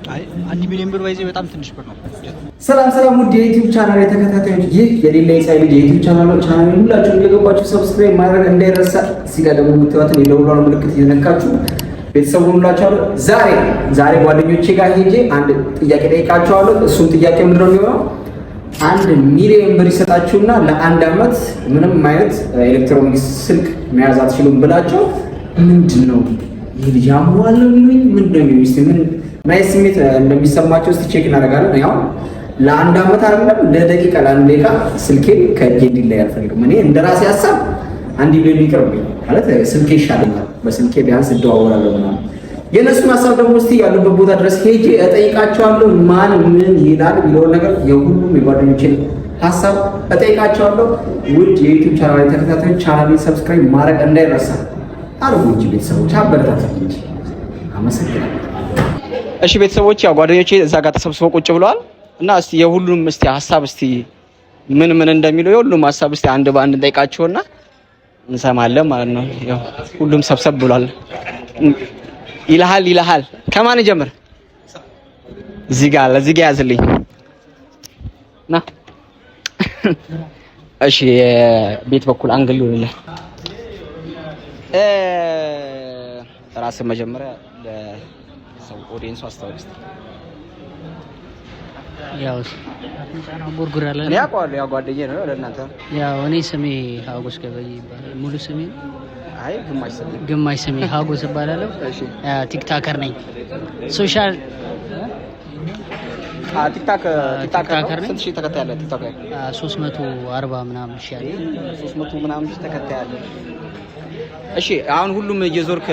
1 ሚሊዮን ብር ባይዘ በጣም ትንሽ ብር ነው። ሰላም ውድ የዩቲዩብ ቻናል የተከታታዮች፣ ይህ የሌላ ሳይድ የዩቲዩብ ቻናል ሁላችሁም እየገባችሁ ሰብስክራይብ ማድረግ እንዳይረሳ። እዚህ ጋር ደግሞ የምትዋትን የደውሏን ምልክት እየነካችሁ ቤተሰቡን ሁላችኋለሁ። ዛሬ ጓደኞቼ ጋር ሄጄ አንድ ጥያቄ ጠይቃቸዋለሁ። እሱም ጥያቄ ምንድነው የሚሆነው? 1 ሚሊዮን ብር ይሰጣችሁና ለ1 አመት ምንም አይነት ኤሌክትሮኒክስ ስልክ መያዝ አትችሉም ብላቸው ምንድነው ይሄ ልጅ አሟል ነው የሚሉኝ? ምንድነው ምን ናይስ ስሜት እንደሚሰማቸው እስቲ ቼክ እናደርጋለን። ያው ለ1 አመት አይደለም ለደቂቃ ለ1 ደቂቃ ስልኬን ከእጄ እንዲለይ አልፈልግም። እኔ እንደራሴ ሀሳብ 1 ሚሊዮን ይቅርብኝ ማለት ስልኬ ይሻለኛል። በስልኬ ቢያንስ እደዋወላለሁ ምናምን። የእነሱን ሀሳብ ደግሞ እስቲ ያሉበት ቦታ ድረስ ሄጄ እጠይቃቸዋለሁ። ማን ምን ይላል የሚለውን ነገር የሁሉም የጓደኞቼን ሀሳብ እጠይቃቸዋለሁ። ውድ የዩቲዩብ ቻናል ተከታታዮች ቻናሌን ሰብስክራይብ ማድረግ እንዳይረሳ። አርጉ እንጂ ቤተሰቦች አበረታታችሁ እንጂ። አመሰግናለሁ። እሺ ቤተሰቦች፣ ያው ጓደኞቼ እዛ ጋር ተሰብስበው ቁጭ ብለዋል እና እስቲ የሁሉም እስቲ ሀሳብ እስቲ ምን እንደሚሉ የሁሉም ሀሳብ እስቲ አንድ በአንድ እንጠይቃቸውና እንሰማለን ማለት ነው። ያው ሁሉም ሰብሰብ ብሏል። ይልሃል ከማን ጀምር? እዚህ ጋር ያዝልኝ ና። እሺ ቤት በኩል አንግል ይሆንልህ። ራስን መጀመሪያ ለሰው ኦዲየንሱ አስተዋውቅ። ያው ጉርጉር አለ እኔ አውቀዋለሁ። ያው ጓደኛዬ ነው ለእናንተ። ያው እኔ ስሜ ሀጎስ ገበይ ይባላል። ሙሉ ስሜ አይ ግማሽ ስሜ ሀጎስ እባላለሁ። እሺ ቲክታከር ነኝ። ሶሻል ቲክታከር ነኝ። ስንት ሺህ ተከታይ አለ ቲክቶክ ላይ? 340 ምናምን ሺህ አለ። 300 ምናምን ሺህ ተከታይ አለ። እሺ አሁን ሁሉም እየዞርክ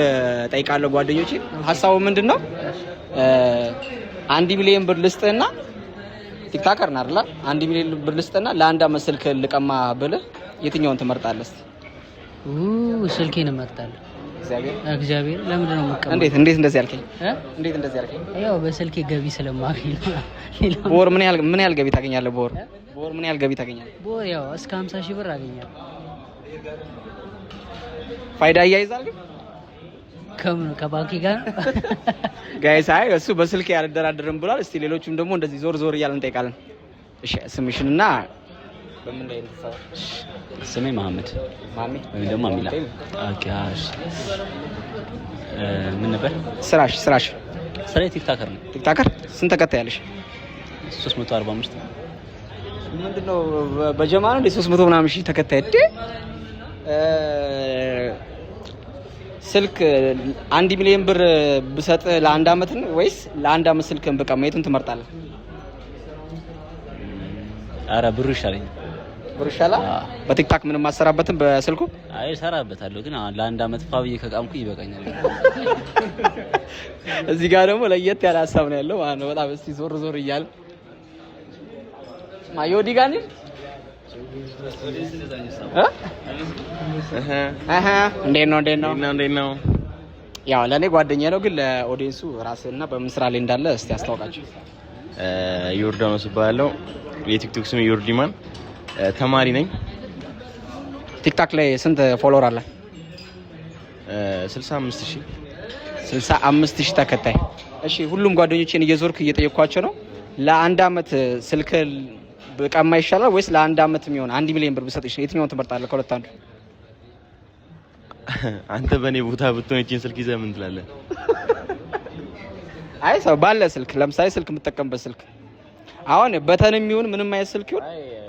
ጠይቃለሁ ጓደኞቼ። ሀሳቡ ምንድነው? 1 ሚሊዮን ብር ልስጥህና ቲክታከር ነህ አይደል? 1 ሚሊዮን ብር ልስጥህና ለ1 አመት ስልክ ልቀማ ብለህ የትኛውን ትመርጣለህ? እስቲ ስልኬን እመርጣለሁ። እግዚአብሔር ለምንድን ነው የምቀማው? እንዴት እንደዚህ ያልከኝ? ያው በስልኬ ገቢ ስለማገኝ ነው። በወር ምን ያህል ገቢ ታገኛለህ? በወር ምን ያህል ገቢ ታገኛለህ? በወር ያው እስከ 50 ሺህ ብር አገኛለሁ። ፋይዳ እያይዛል ግን ከባንክ ጋር ጋይስ። አይ እሱ በስልክ ያልደራደርም ብሏል። እስቲ ሌሎቹም ደግሞ እንደዚህ ዞር እያልን እንጠይቃለን። እሺ ስምሽንና በምን ላይ እንተሳው? ስሜ መሐመድ ወይ ደግሞ አሚላ። ኦኬ እሺ። ምን ነበር ስራሽ? ስራዬ ቲክታከር ነው። ቲክታከር ስንት ተከታይ ያለሽ? 345። ምንድነው በጀማ ነው እንደ 300 ምናምን ሺህ ተከታይ እንዴ? ስልክ 1 ሚሊዮን ብር ብሰጥ ለ1 አመት ነው ወይስ ለ1 አመት ስልክን በቀማ? የቱን ትመርጣለህ? አረ ብሩ ይሻለኛል። ብሩ ይሻላል። በቲክታክ ምንም ማሰራበትም በስልኩ? አይ እሰራበታለሁ፣ ግን ለ1 አመት ፋብዬ ከቃምኩ ይበቃኛል። እዚህ ጋር ደግሞ ለየት ያለ ሀሳብ ነው ያለው ማለት ነው። በጣም እስቲ ዞር እያለ ማዮዲ ጋር ነው እንዴት ነው? ያው ለኔ ጓደኛዬ ነው፣ ግን ለኦዲየንሱ ራስህና በምን ስራ ላይ እንዳለ እስቲ አስተዋውቃቸው። ዮርዳኖስ እባላለሁ። የቲክቶክ ስሜ ዮርዲማን። ተማሪ ነኝ። ቲክታክ ላይ ስንት ፎሎወር አለ? 65000 ተከታይ። እሺ ሁሉም ጓደኞቼን እየዞርክ እየጠየኳቸው ነው። ለ1 አመት ስልክ በቀማ ይሻላል ወይስ ለ1 አመት የሚሆን 1 ሚሊዮን ብር ብሰጥሽ የትኛውን ትመርጣለህ? ከሁለት አንዱ። አንተ በኔ ቦታ ብትሆን እቺን ስልክ ይዘህ ምን ትላለህ? አይ ሰው ባለ ስልክ ለምሳሌ ስልክ የምትጠቀምበት ስልክ አሁን በተንም ይሁን ምንም አይነት ስልክ ይሁን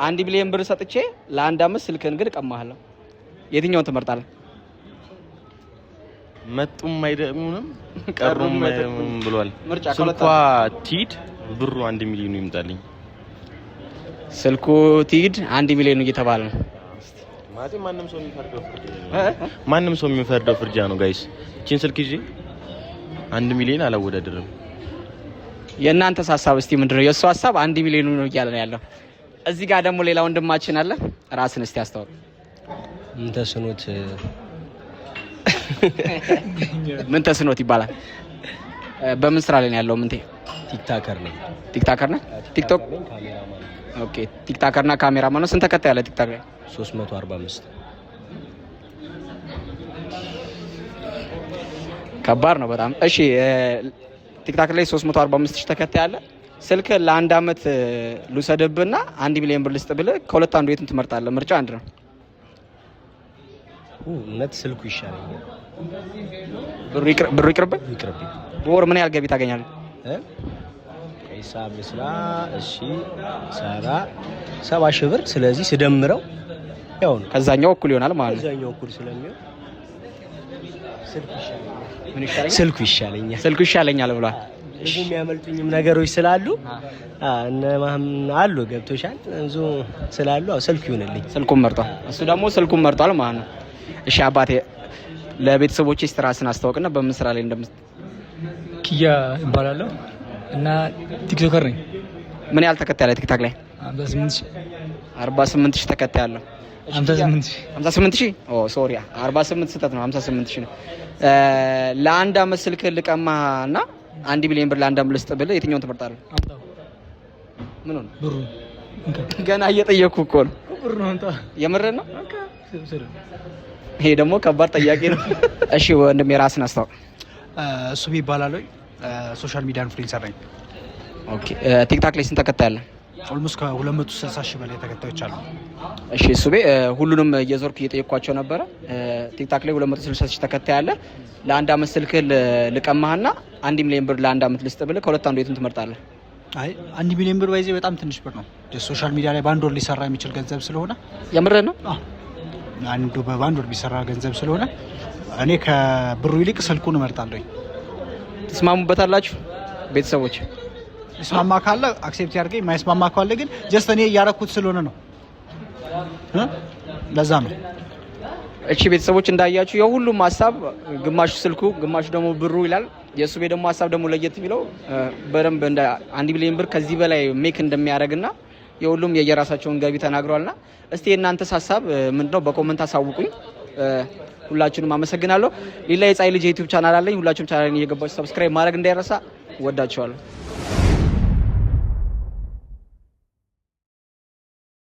1 ሚሊዮን ብር ሰጥቼ ለ1 አመት ስልክን ግን እቀማለሁ። የትኛውን ትመርጣለህ? መጡም አይደሙንም ቀሩም ብሏል። ስልኳ ቲድ ብሩ 1 ሚሊዮን ይምጣልኝ። ስልኩ ቲድ 1 ሚሊዮን እየተባለ ነው። ማለቴ ማንም ሰው የሚፈርደው ፍርጃ ነው ጋይስ። እቺን ስልክ ይዤ 1 ሚሊዮን አላወዳደርም። የእናንተስ ሀሳብ እስቲ ምንድነው? የእሱ ሀሳብ 1 ሚሊዮን ነው እያለ ነው ያለው። እዚህ ጋር ደግሞ ሌላ ወንድማችን አለ። ራስን እስቲ አስተዋውቅ። ምን ተስኖት ይባላል? በምን ስራ ላይ ነው ያለው? ምንቴ ቲክታከር ነኝ። ቲክታከር ነህ? ቲክቶክ ኦኬ። ቲክታከር እና ካሜራማን ነው። ስንት ተከታይ ያለ ቲክታክ ላይ? 345። ከባድ ነው በጣም። እሺ ቲክታክ ላይ 345000 ተከታይ አለ። ስልክ ለአንድ አመት ልውሰድብና 1 ሚሊዮን ብር ልስጥ ብለህ ከሁለት አንዱ የቱን ትመርጣለህ? ምርጫ አንድ ነው። እውነት ስልኩ ይሻለኛል። ብሩ ይቅርብህ። በወር ምን ያህል ገቢ ታገኛለህ? ሂሳብ ስራ እሺ 70 ሺህ ብር። ስለዚህ ስደምረው ያው ነው ከዛኛው እኩል ይሆናል ማለት ነው። ከዛኛው እኩል ስለሚሆን ስልኩ ይሻለኛል። ስልኩ ይሻለኛል ብሏል። ብዙ የሚያመልጡኝም ነገሮች ስላሉ እነ አሉ ገብቶሻል። ብዙ ስላሉ ስልኩ ይሆንልኝ። ስልኩን መርጧል። እሱ ደግሞ ስልኩን መርጧል ማለት ነው። እሺ አባቴ ለቤተሰቦቼ ራስን አስተዋውቅና በምን ስራ ላይ ኪያ እባላለሁ እና ቲክቶከር ነኝ። ምን ያህል ተከታይ አለ ቲክታክ ላይ? 48000 ተከታይ አለው። 58000 ኦ ሶሪ 48 ስህተት ነው። 58000 ነው። ለአንድ አመት ስልክ ልቀማና 1 ሚሊዮን ብር ለአንድ አመት ልስጥ ብለህ የትኛውን ትመርጣለህ? ምን ነው ብሩ? ገና እየጠየኩ እኮ ነው። ብሩ ነው አንተ የምርህ ነው? ይሄ ደግሞ ከባድ ጥያቄ ነው። እሺ ወንድሜ ራስን አስተዋውቅ። ሱቢ ይባላል። ሶሻል ሚዲያ ኢንፍሉዌንሰር ነኝ። ኦኬ ቲክታክ ላይ ስንት ተከታይ አለ? ኦልሞስት ከ260 ሺህ በላይ ተከታዮች አሉ። እሺ ሱቤ ሁሉንም እየዞርኩ እየጠየኳቸው ነበረ። ቲክታክ ላይ 260 ሺህ ተከታይ አለ። ለአንድ አመት ስልክ ልቀማህና 1 ሚሊዮን ብር ለአንድ አመት ልስጥ ብለህ ከሁለት አንዱ የቱን ትመርጣለህ? አይ 1 ሚሊዮን ብር ባይዜ በጣም ትንሽ ብር ነው። ሶሻል ሚዲያ ላይ በአንድ ወር ሊሰራ የሚችል ገንዘብ ስለሆነ የምርህ ነው? አንዱ በአንድ ወር ቢሰራ ገንዘብ ስለሆነ እኔ ከብሩ ይልቅ ስልኩን እመርጣለሁ። ተስማሙበታላችሁ ቤተሰቦች? ይስማማ ካለ አክሴፕት ያድርገኝ፣ የማይስማማ ካለ ግን ጀስት እኔ እያረኩት ስለሆነ ነው። ለዛ ነው። እቺ ቤተሰቦች እንዳያችሁ የሁሉም ሀሳብ ግማሹ ስልኩ ግማሹ ደግሞ ብሩ ይላል። የሱቤ ደግሞ ሀሳብ ደግሞ ለየት የሚለው በደንብ እንደ 1 ሚሊዮን ብር ከዚህ በላይ ሜክ እንደሚያደርግና የሁሉም የየራሳቸውን ገቢ ተናግረዋልና እስቲ የእናንተስ ሀሳብ ምንድነው? በኮሜንት አሳውቁኝ። ሁላችሁንም አመሰግናለሁ። ሌላ የፀሐይ ልጅ ዩቲዩብ ቻናል አለኝ። ሁላችሁም ቻናሌን እየገባችሁ ሰብስክራይብ ማድረግ እንዳይረሳ። ወዳችኋለሁ።